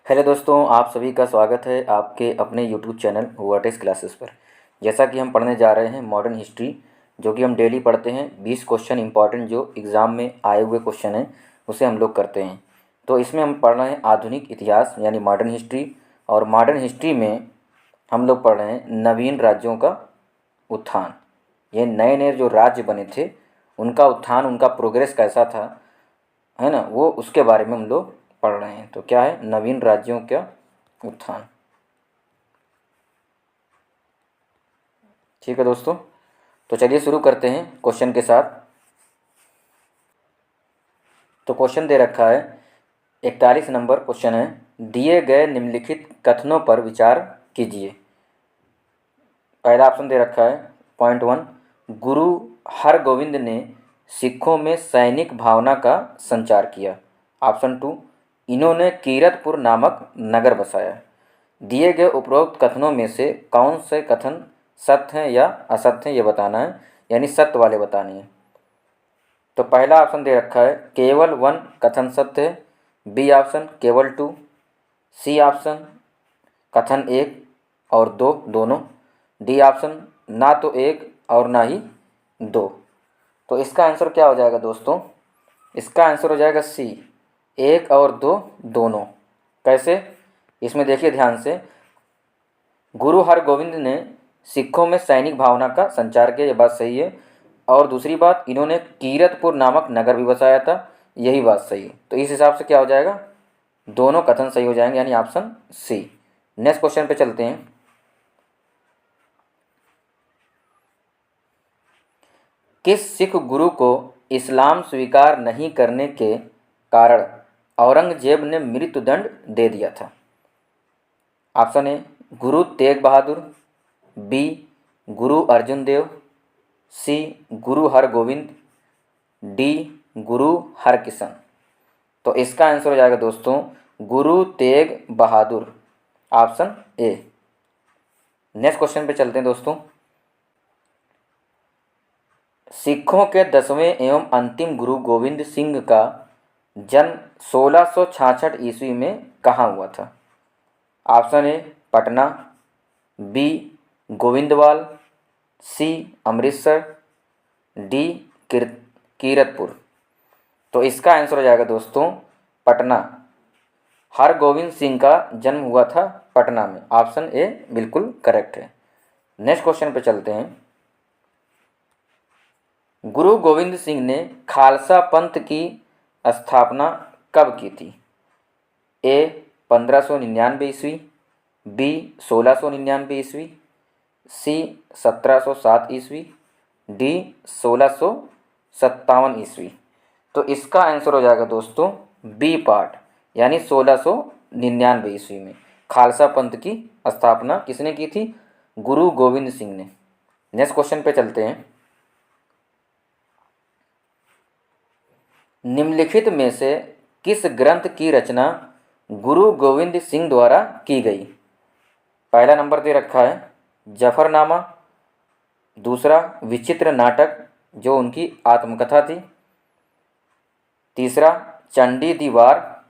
Hello दोस्तों, आप सभी का स्वागत है आपके अपने यूट्यूब चैनल वर्टेक्स क्लासेस पर। जैसा कि हम पढ़ने जा रहे हैं मॉडर्न हिस्ट्री, जो कि हम डेली पढ़ते हैं। 20 क्वेश्चन इंपॉर्टेंट जो एग्ज़ाम में आए हुए क्वेश्चन हैं उसे हम लोग करते हैं। तो इसमें हम पढ़ रहे हैं आधुनिक इतिहास यानी मॉडर्न हिस्ट्री। और मॉडर्न हिस्ट्री में हम लोग पढ़ रहे हैं नवीन राज्यों का उत्थान। ये नए नए जो राज्य बने थे उनका उत्थान, उनका प्रोग्रेस कैसा था, है ना, वो उसके बारे में हम लोग पढ़ रहे हैं। तो क्या है? नवीन राज्यों का उत्थान। ठीक है दोस्तों, तो चलिए शुरू करते हैं क्वेश्चन के साथ। तो क्वेश्चन दे रखा है, 41 नंबर क्वेश्चन है, दिए गए निम्नलिखित कथनों पर विचार कीजिए। पहला ऑप्शन दे रखा है पॉइंट 1, गुरु हरगोविंद ने सिखों में सैनिक भावना का संचार किया। ऑप्शन 2, इन्होंने कीरतपुर नामक नगर बसाया। दिए गए उपरोक्त कथनों में से कौन से कथन सत्य हैं या असत्य हैं ये बताना है, यानी सत्य वाले बताने हैं। तो पहला ऑप्शन दे रखा है केवल 1 कथन सत्य है, बी ऑप्शन केवल 2, सी ऑप्शन कथन 1 और 2 दोनों, डी ऑप्शन ना तो 1 और ना ही 2। तो इसका आंसर क्या हो जाएगा दोस्तों? इसका आंसर हो जाएगा सी, 1 और 2 दोनों। कैसे? इसमें देखिए ध्यान से, गुरु हरगोविंद ने सिखों में सैनिक भावना का संचार किया, ये बात सही है। और दूसरी बात, इन्होंने कीरतपुर नामक नगर भी बसाया था, यही बात सही है। तो इस हिसाब से क्या हो जाएगा? दोनों कथन सही हो जाएंगे, यानी ऑप्शन सी। नेक्स्ट क्वेश्चन पे चलते हैं। किस सिख गुरु को इस्लाम स्वीकार नहीं करने के कारण औरंगजेब ने मृत्युदंड दे दिया था? ऑप्शन 1 गुरु तेग बहादुर, बी गुरु अर्जुन देव, सी गुरु हरगोविंद, डी गुरु हरकिशन। तो इसका आंसर हो जाएगा दोस्तों Guru Tegh Bahadur, option A. Next question पे चलते हैं दोस्तों। सिखों के 10वें एवं अंतिम गुरु गोविंद सिंह का जन्म 1666 ईस्वी में कहाँ हुआ था? ऑप्शन 1 पटना, बी गोविंदवाल, सी अमृतसर, डी कीरतपुर। तो इसका आंसर हो जाएगा दोस्तों पटना। हरगोविंद सिंह का जन्म हुआ था पटना में, ऑप्शन ए बिल्कुल करेक्ट है। नेक्स्ट क्वेश्चन पे चलते हैं। गुरु गोविंद सिंह ने खालसा पंथ की स्थापना कब की थी? ए 1599 ईस्वी, बी 1699 ईस्वी, सी 1707 ईस्वी, डी 1657 ईस्वी। तो इसका आंसर हो जाएगा दोस्तों बी पार्ट, यानी 1699 ईस्वी में खालसा पंथ की स्थापना किसने की थी? गुरु गोविंद सिंह ने। नेक्स्ट क्वेश्चन पे चलते हैं। निम्नलिखित में से किस ग्रंथ की रचना गुरु गोविंद सिंह द्वारा की गई? पहला नंबर दे रखा है जफरनामा, दूसरा विचित्र नाटक जो उनकी आत्मकथा थी, तीसरा चंडी दीवार,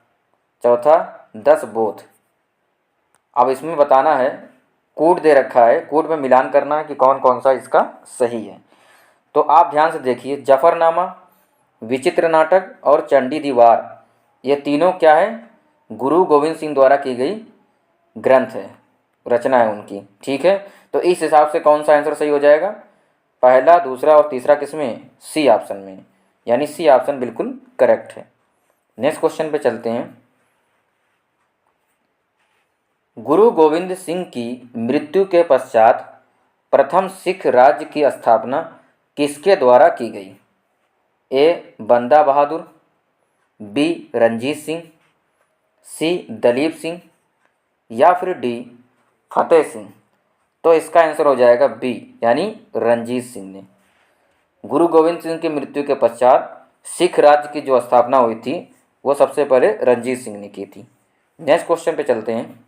चौथा 10 बोध। अब इसमें बताना है, कूट दे रखा है, कूट में मिलान करना है कि कौन कौन सा इसका सही है। तो आप ध्यान से देखिए, जफरनामा, विचित्र नाटक और चंडी दीवार, ये तीनों क्या है? गुरु गोविंद सिंह द्वारा की गई ग्रंथ है, रचना है उनकी। ठीक है, तो इस हिसाब से कौन सा आंसर सही हो जाएगा? पहला, दूसरा और तीसरा किसमें? सी ऑप्शन में, यानी सी ऑप्शन बिल्कुल करेक्ट है। नेक्स्ट क्वेश्चन पे चलते हैं। गुरु गोविंद सिंह की मृत्यु के पश्चात प्रथम सिख राज्य की स्थापना किसके द्वारा की गई? ए बंदा बहादुर, बी रंजीत सिंह, सी दलीप सिंह, या फिर डी फतेह सिंह। तो इसका आंसर हो जाएगा बी, यानी रंजीत सिंह ने। गुरु गोविंद सिंह की मृत्यु के पश्चात सिख राज्य की जो स्थापना हुई थी वो सबसे पहले रंजीत सिंह ने की थी। नेक्स्ट क्वेश्चन पे चलते हैं।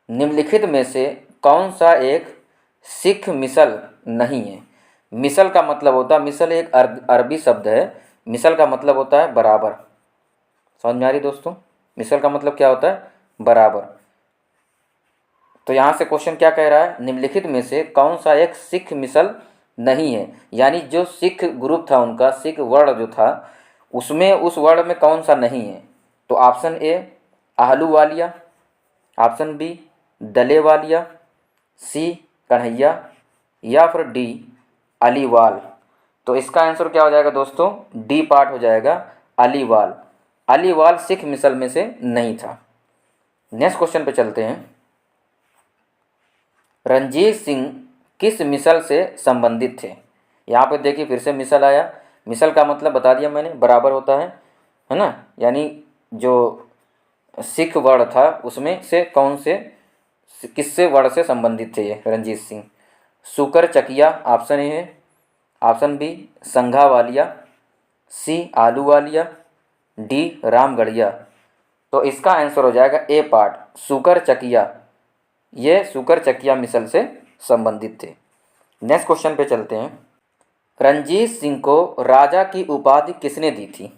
निम्नलिखित में से कौन सा एक सिख मिसल नहीं है? मिसल का मतलब होता है, मिसल एक अरबी शब्द है, मिसल का मतलब होता है बराबर। समझ में आ रही दोस्तों? मिसल का मतलब क्या होता है? बराबर। तो यहाँ से क्वेश्चन क्या कह रहा है? निम्नलिखित में से कौन सा एक सिख मिसल नहीं है, यानी जो सिख ग्रुप था उनका, सिख वर्ण जो था उसमें, उस वर्ण में कौन सा नहीं है? तो option A Ahluwalia, option B Dallewalia, C Kanhaiya, या फिर डी अलीवाल। तो इसका आंसर क्या हो जाएगा दोस्तों? डी पार्ट हो जाएगा, अलीवाल। अलीवाल सिख मिसल में से नहीं था। नेक्स्ट क्वेश्चन पे चलते हैं। रंजीत सिंह किस मिसल से संबंधित थे? यहाँ पे देखिए फिर से मिसल आया। मिसल का मतलब बता दिया मैंने, बराबर होता है ना, यानी जो सिख वर्ण था उसमें से कौन से, किससे वर्ण से संबंधित थे ये रंजीत सिंह? सुकर चकिया ऑप्शन ए है, ऑप्शन बी संघावालिया, सी आलूवालिया, डी रामगढ़िया। तो इसका आंसर हो जाएगा ए पार्ट, सुकर चकिया। ये सुकर चकिया मिसल से संबंधित थे। नेक्स्ट क्वेश्चन पे चलते हैं। रंजीत सिंह को राजा की उपाधि किसने दी थी?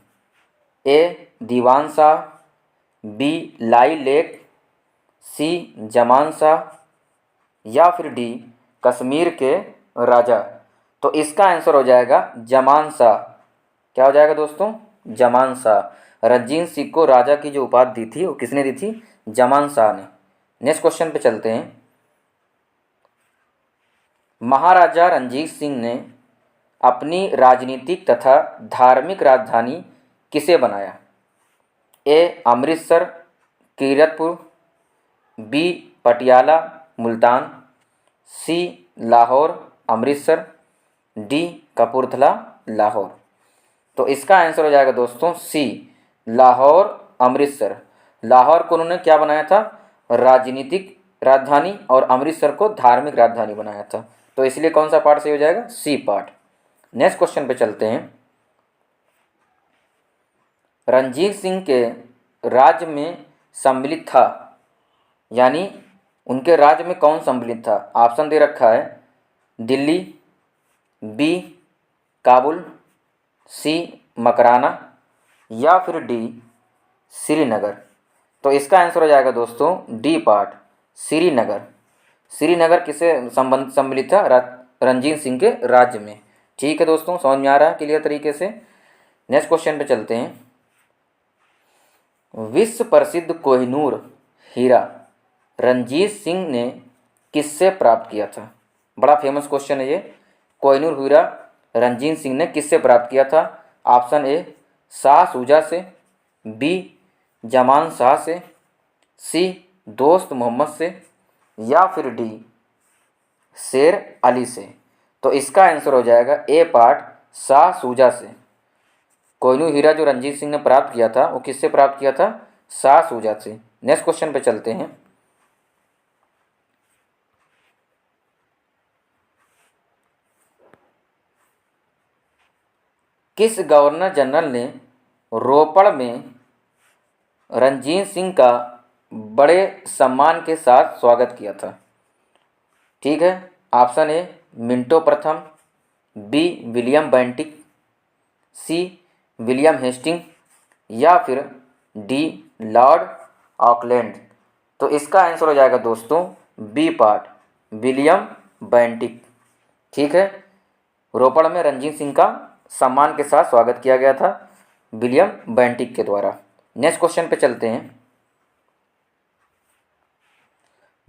ए दीवान शाह, बी लाई लेक, सी जमान शाह, या फिर डी कश्मीर के राजा। तो इसका आंसर हो जाएगा जमान शाह। क्या हो जाएगा दोस्तों? जमान शाह। रंजीत सिंह को राजा की जो उपाधि दी थी वो किसने दी थी? जमान शाह ने। नेक्स्ट क्वेश्चन पे चलते हैं। महाराजा रंजीत सिंह ने अपनी राजनीतिक तथा धार्मिक राजधानी किसे बनाया? ए अमृतसर कीरतपुर, बी पटियाला मुल्तान, सी लाहौर अमृतसर, डी कपूरथला लाहौर। तो इसका आंसर हो जाएगा दोस्तों सी लाहौर अमृतसर। लाहौर को उन्होंने क्या बनाया था? राजनीतिक राजधानी, और अमृतसर को धार्मिक राजधानी बनाया था। तो इसलिए कौन सा पार्ट सही हो जाएगा? C part. नेक्स्ट क्वेश्चन पे चलते हैं। रंजीत सिंह के राज्य में सम्मिलित था, यानी उनके राज्य में कौन सम्मिलित था? ऑप्शन दे रखा है दिल्ली, बी काबुल, सी मकराना, या फिर डी श्रीनगर। तो इसका आंसर हो जाएगा दोस्तों डी पार्ट, श्रीनगर। श्रीनगर किसे सम्मिलित था? रंजीत सिंह के राज्य में। ठीक है दोस्तों, समझ में आ रहा है क्लियर तरीके से। नेक्स्ट क्वेश्चन पे चलते हैं। विश्व प्रसिद्ध कोहिनूर हीरा रंजीत सिंह ने किससे प्राप्त किया था? बड़ा फेमस क्वेश्चन है ये। कोहिनूर हीरा रंजीत सिंह ने किससे प्राप्त किया था? ऑप्शन ए शाह शुजा से, बी जमान शाह से, सी दोस्त मोहम्मद से, या फिर डी शेर अली से। तो इसका आंसर हो जाएगा ए पार्ट, शाह शुजा से। कोहिनूर हीरा जो रंजीत सिंह ने प्राप्त किया था वो किससे प्राप्त किया था? शाह शुजा से। नेक्स्ट क्वेश्चन पे चलते हैं। किस गवर्नर जनरल ने रोपड़ में रंजीत सिंह का बड़े सम्मान के साथ स्वागत किया था? ठीक है, ऑप्शन ए मिंटो प्रथम, B William Bentinck, C William Hastings, या फिर डी लॉर्ड ऑकलैंड। तो इसका आंसर हो जाएगा दोस्तों बी पार्ट, विलियम बेंटिक। ठीक है, रोपड़ में रंजीत सिंह का सम्मान के साथ स्वागत किया गया था विलियम बेंटिक के द्वारा। नेक्स्ट क्वेश्चन पे चलते हैं।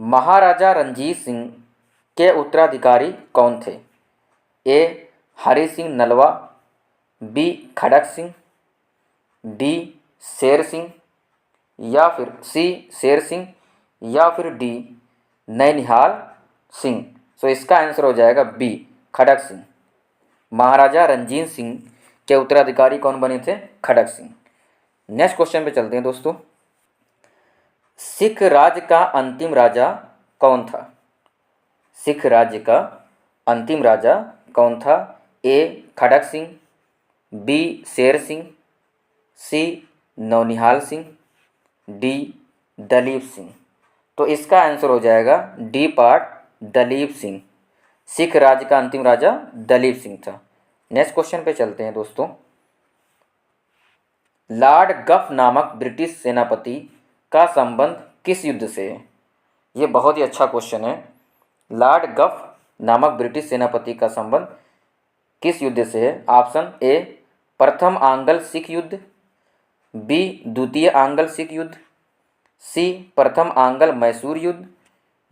महाराजा रंजीत सिंह के उत्तराधिकारी कौन थे? ए हरि सिंह नलवा, बी खड़क सिंह, डी शेर सिंह, या फिर सी शेर सिंह, या फिर डी नैनिहाल सिंह। तो इसका आंसर हो जाएगा बी खड़क सिंह। महाराजा रंजीत सिंह के उत्तराधिकारी कौन बने थे? खड़क सिंह। नेक्स्ट क्वेश्चन पे चलते हैं दोस्तों। सिख राज्य का अंतिम राजा कौन था? सिख राज्य का अंतिम राजा कौन था? ए खड़क सिंह, बी शेर सिंह, सी नौनिहाल सिंह, डी दलीप सिंह। तो इसका आंसर हो जाएगा डी पार्ट, दलीप सिंह। सिख राज्य का अंतिम राजा दलीप सिंह था। नेक्स्ट क्वेश्चन पे चलते हैं दोस्तों। लॉर्ड गफ नामक ब्रिटिश सेनापति का संबंध किस युद्ध से है? ये बहुत ही अच्छा क्वेश्चन है। लॉर्ड गफ नामक ब्रिटिश सेनापति का संबंध किस युद्ध से है? ऑप्शन ए प्रथम आंग्ल सिख युद्ध, बी द्वितीय आंग्ल सिख युद्ध, सी प्रथम आंग्ल मैसूर युद्ध,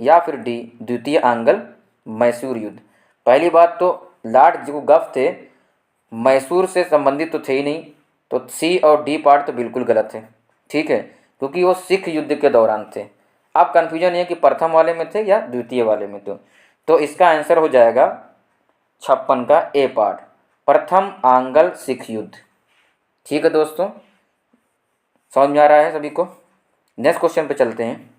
या फिर डी द्वितीय आंग्ल मैसूर युद्ध। पहली बात तो लॉर्ड जो गफ थे मैसूर से संबंधित तो थे ही नहीं, तो सी और डी पार्ट तो बिल्कुल गलत है, ठीक है, क्योंकि वो सिख युद्ध के दौरान थे। अब कन्फ्यूजन ये कि प्रथम वाले में थे या द्वितीय वाले में थे, तो इसका आंसर हो जाएगा 56 का ए पार्ट, प्रथम आंग्ल सिख युद्ध। ठीक है दोस्तों, समझ में आ रहा है सभी को? नेक्स्ट क्वेश्चन पे चलते हैं।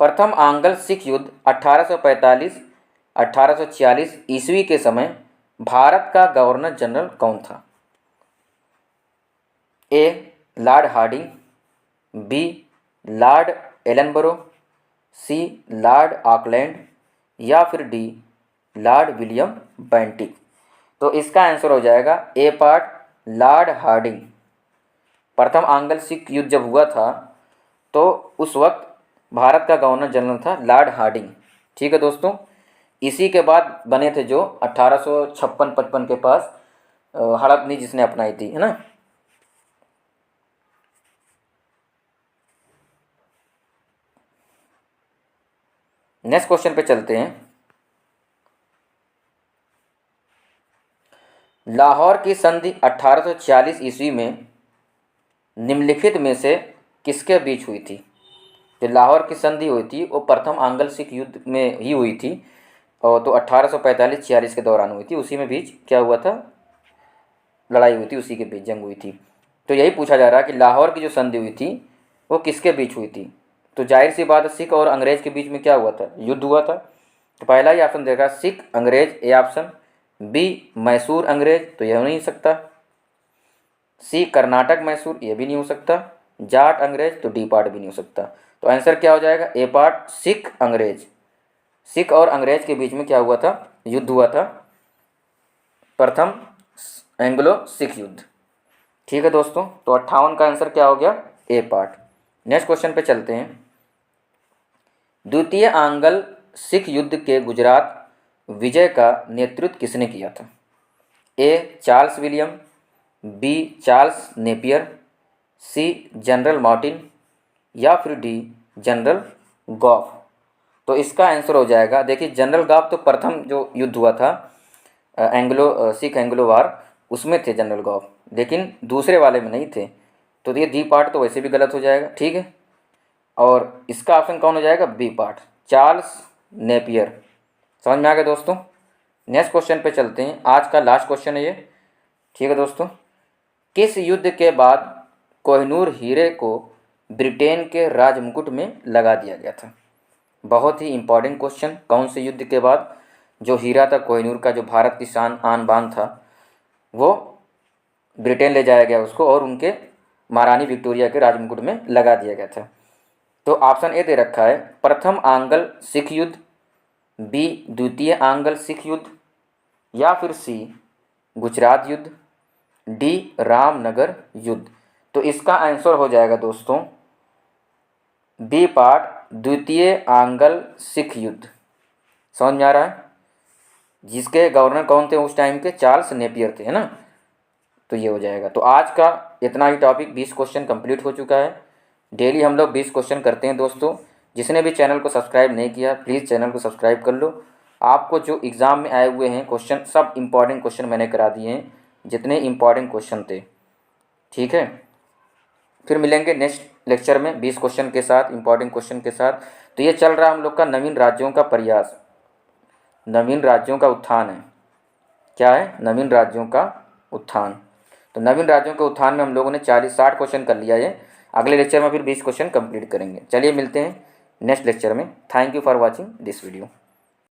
प्रथम आंग्ल सिख युद्ध 1845-1846 ईस्वी के समय भारत का गवर्नर जनरल कौन था? A Lord Hardinge, B Lord Ellenborough, C Lord Auckland, या फिर डी लॉर्ड विलियम बेंटिक। तो इसका आंसर हो जाएगा ए पार्ट, लॉर्ड हार्डिंग। प्रथम आंग्ल सिख युद्ध जब हुआ था तो उस वक्त भारत का गवर्नर जनरल था लॉर्ड हार्डिंग। ठीक है दोस्तों, इसी के बाद बने थे जो 1856-55 के पास हड़पनी जिसने अपनाई थी, है ना। नेक्स्ट क्वेश्चन पे चलते हैं। लाहौर की संधि 1840 ईस्वी में निम्नलिखित में से किसके बीच हुई थी? जो लाहौर की संधि हुई थी वो प्रथम आंग्ल सिख युद्ध में ही हुई थी, और तो 1845-46 के दौरान हुई थी। उसी में बीच क्या हुआ था? लड़ाई हुई थी, उसी के बीच जंग हुई थी। तो यही पूछा जा रहा है कि लाहौर की जो संधि हुई थी वो किसके बीच हुई थी? तो जाहिर सी बात है सिख और अंग्रेज़ के बीच में क्या हुआ था? युद्ध हुआ था। तो पहला ही ऑप्शन देखा सिख अंग्रेज, ए ऑप्शन, बी मैसूर अंग्रेज, तो यह हो नहीं सकता, सी कर्नाटक मैसूर, ये भी नहीं हो सकता, जाट अंग्रेज, तो डी पार्ट भी नहीं हो सकता। तो आंसर क्या हो जाएगा? ए पार्ट, सिख अंग्रेज। सिख और अंग्रेज के बीच में क्या हुआ था? युद्ध हुआ था, प्रथम एंग्लो सिख युद्ध। ठीक है दोस्तों, तो 58 का आंसर क्या हो गया? ए पार्ट। नेक्स्ट क्वेश्चन पे चलते हैं। द्वितीय आंग्ल सिख युद्ध के गुजरात विजय का नेतृत्व किसने किया था? A Charles William, B Charles Napier, C General Martin, या फिर डी जनरल गॉफ। तो इसका आंसर हो जाएगा, देखिए जनरल गॉफ तो प्रथम जो युद्ध हुआ था सिख एंग्लो वार, उसमें थे जनरल गॉफ, लेकिन दूसरे वाले में नहीं थे। तो ये डी पार्ट तो वैसे भी गलत हो जाएगा, ठीक है। और इसका ऑप्शन कौन हो जाएगा? B part, Charles Napier. समझ में आ गया दोस्तों? नेक्स्ट क्वेश्चन पे चलते हैं। आज का लास्ट क्वेश्चन है ये, ठीक है दोस्तों। किस युद्ध के बाद कोहिनूर हीरे को ब्रिटेन के राजमुकुट में लगा दिया गया था? बहुत ही इंपॉर्टेंट क्वेश्चन। कौन से युद्ध के बाद जो हीरा था कोहिनूर का, जो भारत की शान आन बान था, वो ब्रिटेन ले जाया गया उसको और उनके महारानी विक्टोरिया के राजमुकुट में लगा दिया गया था? तो ऑप्शन ए दे रखा है प्रथम आंग्ल सिख युद्ध, बी द्वितीय आंग्ल सिख युद्ध, या फिर सी गुजरात युद्ध, डी रामनगर युद्ध। तो इसका आंसर हो जाएगा दोस्तों बी पार्ट, द्वितीय आंग्ल सिख युद्ध। समझ में आ रहा है? जिसके गवर्नर कौन थे उस टाइम के? चार्ल्स नेपियर थे, है ना। तो ये हो जाएगा। तो आज का इतना ही टॉपिक, 20 क्वेश्चन कंप्लीट हो चुका है। डेली हम लोग 20 क्वेश्चन करते हैं दोस्तों। जिसने भी चैनल को सब्सक्राइब नहीं किया प्लीज़ चैनल को सब्सक्राइब कर लो। आपको जो एग्ज़ाम में आए हुए हैं क्वेश्चन, सब इम्पॉर्टेंट क्वेश्चन मैंने करा दिए हैं, जितने इम्पॉर्टेंट क्वेश्चन थे, ठीक है। फिर मिलेंगे नेक्स्ट लेक्चर में 20 क्वेश्चन के साथ, इम्पॉर्टेंट क्वेश्चन के साथ। तो ये चल रहा है हम लोग का नवीन राज्यों का प्रयास, नवीन राज्यों का उत्थान है। क्या है? नवीन राज्यों का उत्थान। तो नवीन राज्यों के उत्थान में हम लोगों ने 40-60 क्वेश्चन कर लिया है। अगले लेक्चर में फिर 20 क्वेश्चन कंप्लीट करेंगे। चलिए मिलते हैं नेक्स्ट लेक्चर में। Thank you for watching this video.